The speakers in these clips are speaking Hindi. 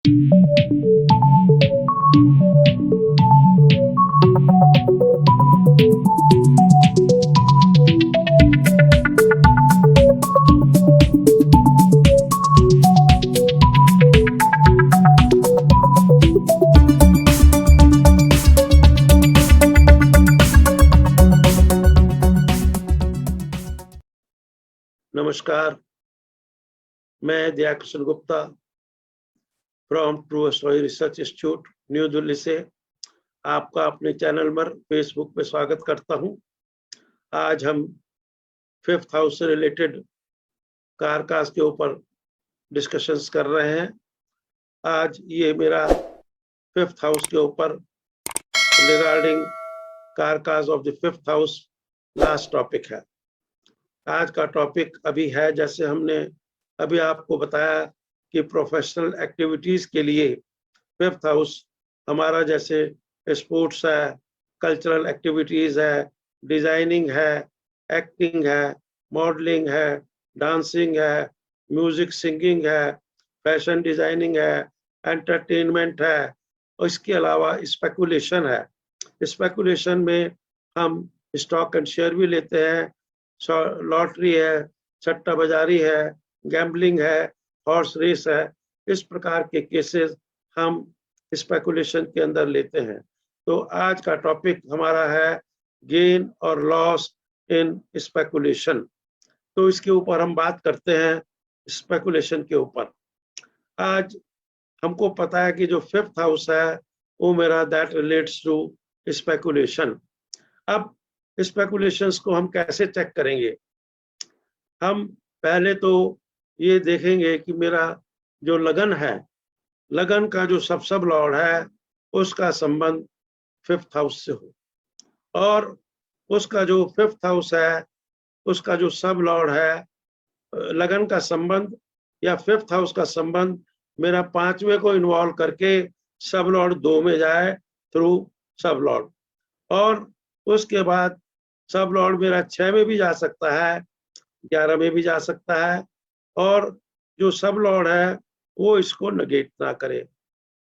नमस्कार, मैं Dayakrishna Gupta from true astrology research institute new Delhi से आपका अपने चैनल पर फेसबुक पे स्वागत करता हूं। आज हम 5th हाउस से रिलेटेड कारकास के ऊपर डिस्कशंस कर रहे हैं। आज ये मेरा 5th हाउस के ऊपर regarding कारकास of the 5th house last topic है। आज का टॉपिक अभी है, जैसे हमने अभी आपको बताया कि प्रोफेशनल एक्टिविटीज के लिए 5th हाउस हमारा जैसे स्पोर्ट्स है, कल्चरल एक्टिविटीज है, डिजाइनिंग है, एक्टिंग है, मॉडलिंग है, डांसिंग है, म्यूजिक सिंगिंग है, फैशन डिजाइनिंग है, एंटरटेनमेंट है, और इसके अलावा स्पेकुलेशन है। स्पेकुलेशन में हम स्टॉक एंड शेयर भी लेते हैं, लॉटरी है, सट्टा बाजारी है, गैम्बलिंग है, हॉर्स रेस है। इस प्रकार के केसेस हम स्पेकुलेशन के अंदर लेते हैं। तो आज का टॉपिक हमारा है गेन और लॉस इन स्पेकुलेशन। तो इसके ऊपर हम बात करते हैं स्पेकुलेशन के ऊपर। आज हमको पता है कि जो 5th हाउस है वो मेरा दैट रिलेट्स टू स्पेकुलेशन। अब स्पेकुलेशंस को हम कैसे चेक करेंगे? हम पहले तो ये देखेंगे कि मेरा जो लगन है, लगन का जो सब लॉर्ड है उसका संबंध 5th हाउस से हो, और उसका जो 5th हाउस है उसका जो सब लॉर्ड है, लगन का संबंध या 5th हाउस का संबंध मेरा 5वें को इन्वॉल्व करके सब लॉर्ड 2 में जाए थ्रू सब लॉर्ड, और उसके बाद सब लॉर्ड मेरा 6 में भी जा सकता है, 11 में भी जा सकता है, और जो सब लॉर्ड है वो इसको नेगेट ना करे,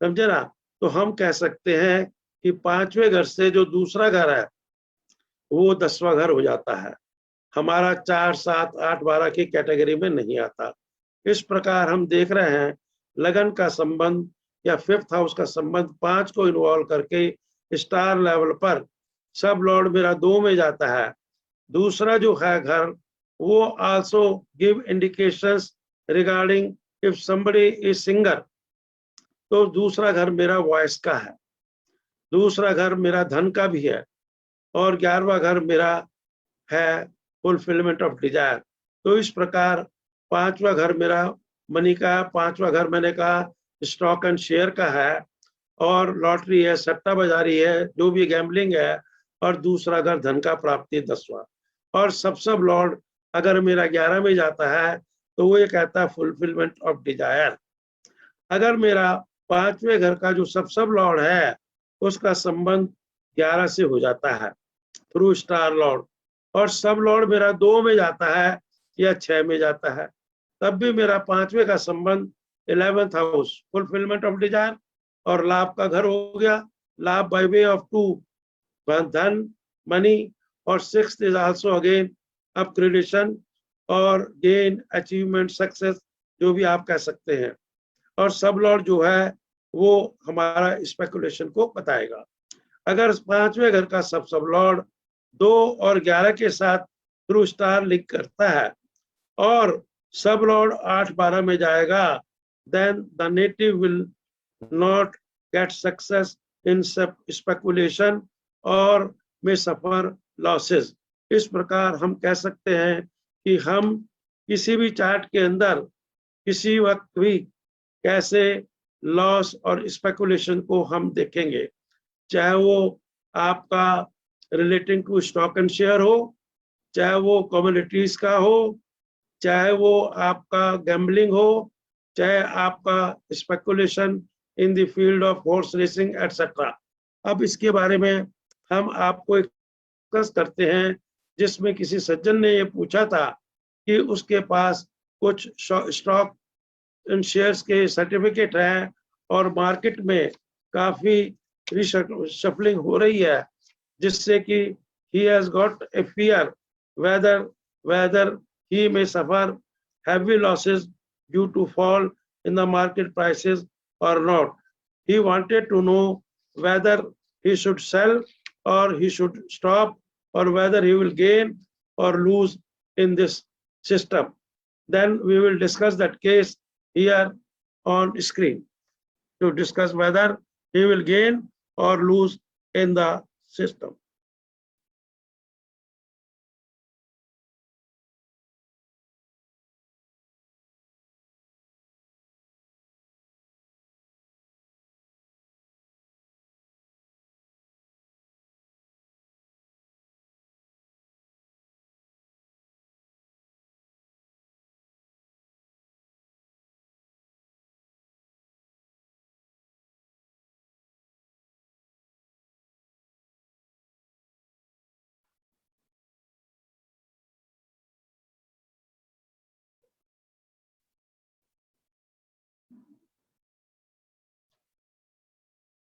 समझे ना। तो हम कह सकते हैं कि 5वें घर से जो दूसरा घर है वो 10वां घर हो जाता है, हमारा 4, 7, 8, 12 की कैटेगरी में नहीं आता। इस प्रकार हम देख रहे हैं लगन का संबंध या 5th हाउस का संबंध 5 को इन्वॉल्व करके स्टार लेवल पर सब लॉर्ड मेरा 2 में जाता है। दूसरा जो है घर वो also give indications regarding if somebody is singer. तो दूसरा घर मेरा वॉइस का है, दूसरा घर मेरा धन का भी है, और 11वां घर मेरा है फुलफिलमेंट ऑफ डिजायर। तो इस प्रकार 5वां घर मेरा मनी का है, 5वां घर मैंने कहा स्टॉक एंड शेयर का है, और लॉटरी है, सट्टा बाजारी है, जो भी गैम्बलिंग है, और दूसरा घर धन का प्राप्ति 10वां। और सब लॉर्ड अगर मेरा 11 में जाता है तो वो ये कहता है फुलफिलमेंट ऑफ डिजायर। अगर मेरा 5वें घर का जो सब लॉर्ड है उसका संबंध 11 से हो जाता है थ्रू स्टार लॉर्ड, और सब लॉर्ड मेरा 2 में जाता है या 6 में जाता है, तब भी मेरा 5वें का संबंध 11th house fulfilment of desire और लाभ का घर हो गया, लाभ बाय वे ऑफ 2 धन मनी, और 6th is also again upgradation और गेन अचीवमेंट सक्सेस, जो भी आप कह सकते हैं। और सब लॉर्ड जो है वो हमारा स्पेकुलेशन को बताएगा। अगर 5वें घर का सब लॉर्ड 2 और 11 के साथ थ्रू स्टार लिंक करता है और सब लॉर्ड 8, 12 में जाएगा, then the native will not get success in speculation और में सफर लॉसेस। इस प्रकार हम कह सकते हैं कि हम किसी भी चार्ट के अंदर किसी वक्त भी कैसे लॉस और स्पेकुलेशन को हम देखेंगे, चाहे वो आपका relating to stock and share हो, चाहे वो कम्युनिटीज का हो, चाहे वो आपका गैम्बलिंग हो, चाहे आपका speculation in the field of horse racing etcetera. अब इसके बारे में हम आपको एक डिस्कस करते हैं, जिसमें किसी सज्जन ने ये पूछा था कि उसके पास कुछ स्टॉक इन शेयर्स के सर्टिफिकेट हैं और मार्केट में काफी रिशफलिंग हो रही है, जिससे कि he has got a fear whether he may suffer heavy losses due to fall in the market prices or not. He wanted to know whether he should sell or he should stop, or whether he will gain or lose in this system. Then we will discuss that case here on screen to discuss whether he will gain or lose in the system.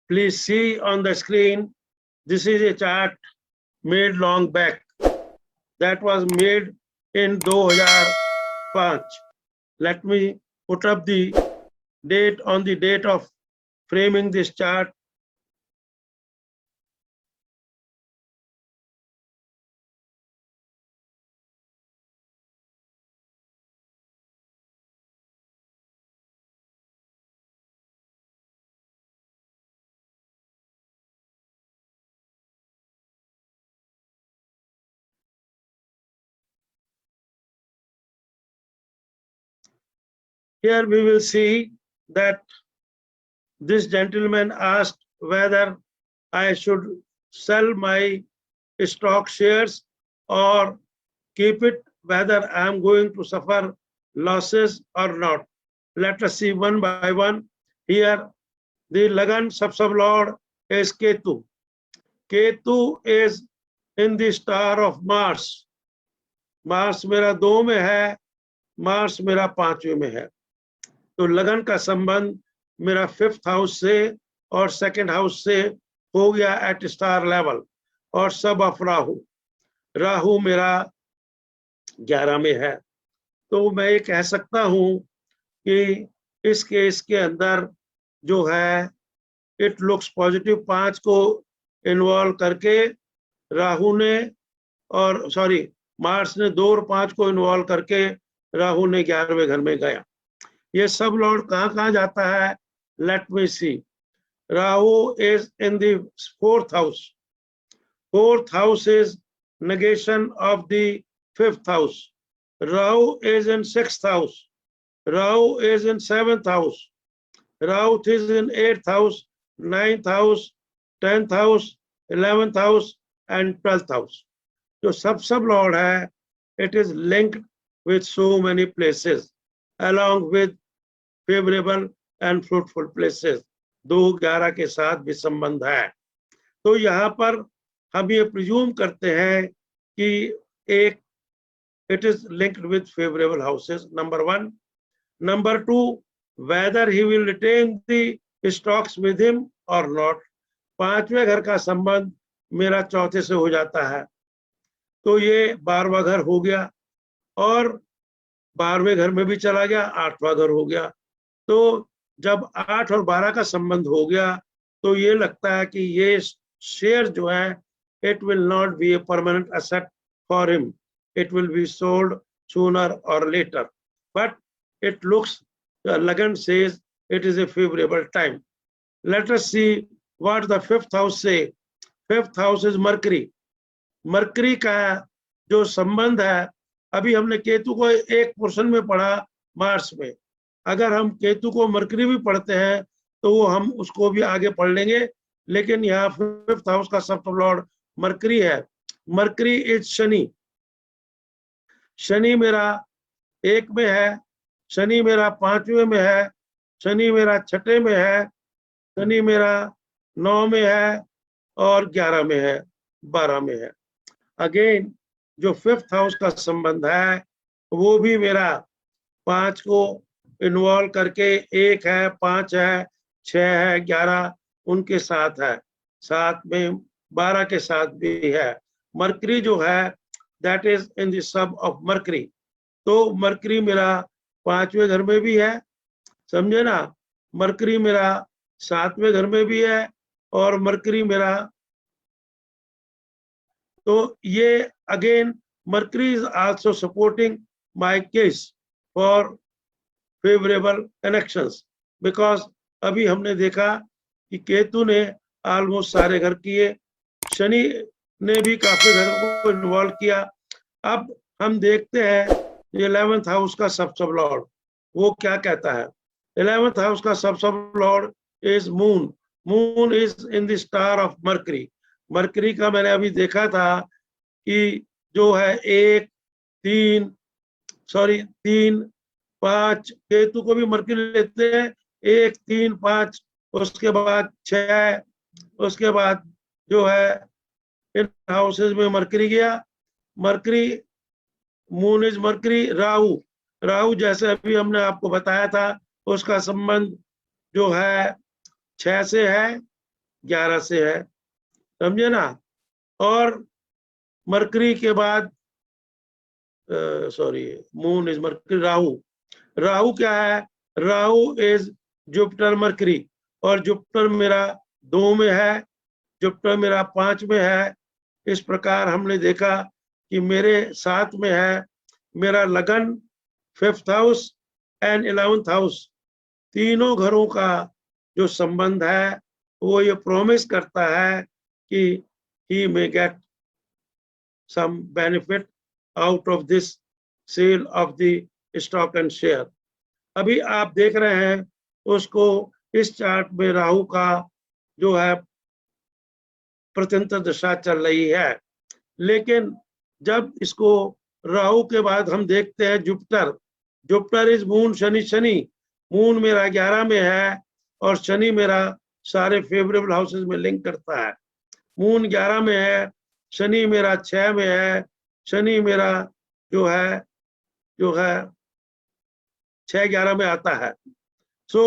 Please see on the screen, this is a chart made long back. That was made in 2005. Let me put up the date on the date of framing this chart. Here we will see that this gentleman asked whether I should sell my stock shares or keep it, whether I am going to suffer losses or not. Let us see one by one. Here, the Lagan sub-lord is Ketu. Ketu is in the star of Mars. Mars मेरा 2 में है, Mars मेरा 5वें में है. तो लगन का संबंध मेरा 5th हाउस से और 2nd हाउस से हो गया एट स्टार लेवल, और सब ऑफ राहु. राहु मेरा 11 में है. तो मैं ये कह सकता हूं कि इस केस के अंदर जो है इट लुक्स पॉजिटिव. 5 को इन्वॉल्व करके राहु ने, और सॉरी मार्स ने 2 और 5 को इन्वॉल्व करके राहु ने 11वें घर में गया. ये सब लॉर्ड कहाँ जाता है? Let me see. Rahu is in the 4th house. 4th house is negation of the 5th house. Rahu is in 6th house. Rahu is in 7th house. Rahu is in 8th house, 9th house, 10th house, 11th house and 12th house. जो सब लॉर्ड है, it is linked with so many places along with favorable and fruitful places. 2-11 के साथ भी संबंध है. तो यहाँ पर हम ये प्रिज्यूम करते हैं कि एक it is linked with favorable houses, number 1. Number 2, whether he will retain the stocks with him or not. 5वें घर का संबंध मेरा 4थे से हो जाता है, तो ये 12वां घर हो गया, और 12वें घर में भी चला गया, 8वां घर हो गया. तो जब 8 और 12 का संबंध हो गया तो ये लगता है कि ये शेयर जो है it will not be a permanent asset for him. It will be sold sooner or later. But it looks, Lagan says, it is a favorable time. Let us see what the 5th house say. 5th house is Mercury. Mercury का जो संबंध है, अभी हमने केतु को एक पोर्शन में पढ़ा मार्स में. अगर हम केतु को मरकरी भी पढ़ते हैं तो वो हम उसको भी आगे पढ़ लेंगे, लेकिन यहाँ 5th हाउस का सब लॉर्ड मरकरी है. Mercury is Shani. शनि मेरा 1 में है, शनि मेरा 5वें में है, शनि मेरा 6ठे में है, शनि मेरा 9 में है और 11 में है, 12 में है. अगेन जो 5th हाउस का संबंध है वो भी मेरा 5 को इन्वॉल्व करके 1 है, 5 है, 6 है, 11 उनके साथ है, साथ में 12 के साथ भी है। मरकरी जो है that is in the sub of mercury. तो मरकरी मेरा 5वें घर में भी है, समझे ना। मरकरी मेरा 7वें घर में भी है और मरकरी मेरा, तो ये again mercury is also supporting my case for favourable connections, because अभी हमने देखा कि केतु ने ऑलमोस्ट सारे घर किए, शनि ने भी काफी घर को इन्वॉल्व किया। अब हम देखते हैं 11th हाउस का सब लॉर्ड वो क्या कहता है। 11th हाउस का sub Lord is moon. Moon is in the star of mercury. Mercury का मैंने अभी देखा था कि जो है 1, 3, 5, केतु को भी मरकरी लेते हैं, 1, 3, 5, उसके बाद 6, उसके बाद जो है इन हाउसेज में मरकरी गया। Mercury, moon is mercury. Rahu, Rahu जैसे अभी हमने आपको बताया था उसका संबंध जो है 6 से है, 11 से है, समझे ना। और मरकरी के बाद moon is mercury. Rahu, Rahu क्या है, राहु इज जुपिटर मरकरी, और जुपिटर मेरा 2 में है, जुपिटर मेरा 5 में है। इस प्रकार हमने देखा कि मेरे 7 में है मेरा लगन, 5th house and 11th house, तीनों घरों का जो संबंध है वो ये प्रॉमिस करता है कि he may get some benefit out of this sale of the stock and share. अभी आप देख रहे हैं उसको इस चार्ट में राहु का जो है प्रत्यंतर दशा चल रही है, लेकिन जब इसको राहु के बाद हम देखते हैं Jupiter, Jupiter is moon Shani. Shani, moon मेरा 11 में है और शनि मेरा सारे फेवरेबल हाउसेस में लिंक करता है। मून 11 में है, शनि मेरा 6 में है, शनि मेरा जो है 6, 11 में आता है। सो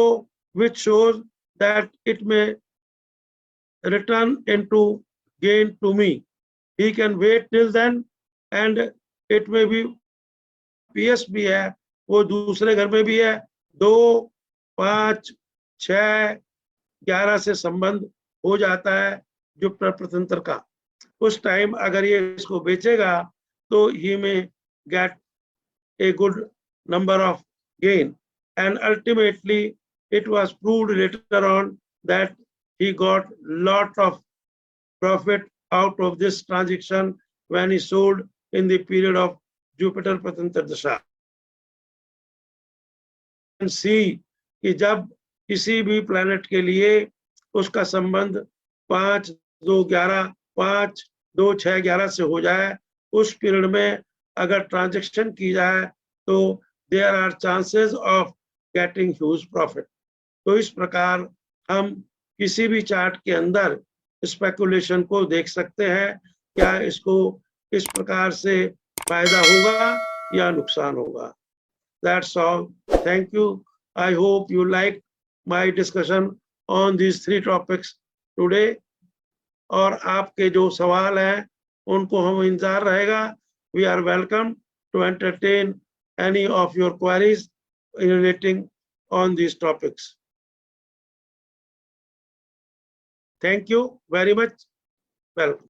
विच शोज दैट इट में return into gain to me. He can wait till then and it may be PS भी है, वो दूसरे घर में भी है। 2, 5, 6, 11 से संबंध हो जाता है जो प्रतंत्र का। उस टाइम अगर ये इसको बेचेगा तो he may get a good number of gain, and ultimately it was proved later on that he got lot of profit out of this transaction when he sold in the period of Jupiter Pratantra Dasha. See कि जब किसी भी प्लैनेट के लिए उसका संबंध 5, 2, 11, 5, 2, 6, 11 से हो जाए, उस पीरियड में अगर ट्रांजैक्शन की जाए तो there are chances of getting huge profit. तो इस प्रकार हम किसी भी चार्ट के अंदर स्पेकुलेशन को देख सकते हैं, क्या इसको इस प्रकार से फायदा होगा या नुकसान होगा। That's all. Thank you. I hope you liked my discussion on these 3 topics today. और आपके जो सवाल हैं उनको हम इंतजार रहेगा। We are welcome to entertain any of your queries relating on these topics. Thank you very much. Welcome.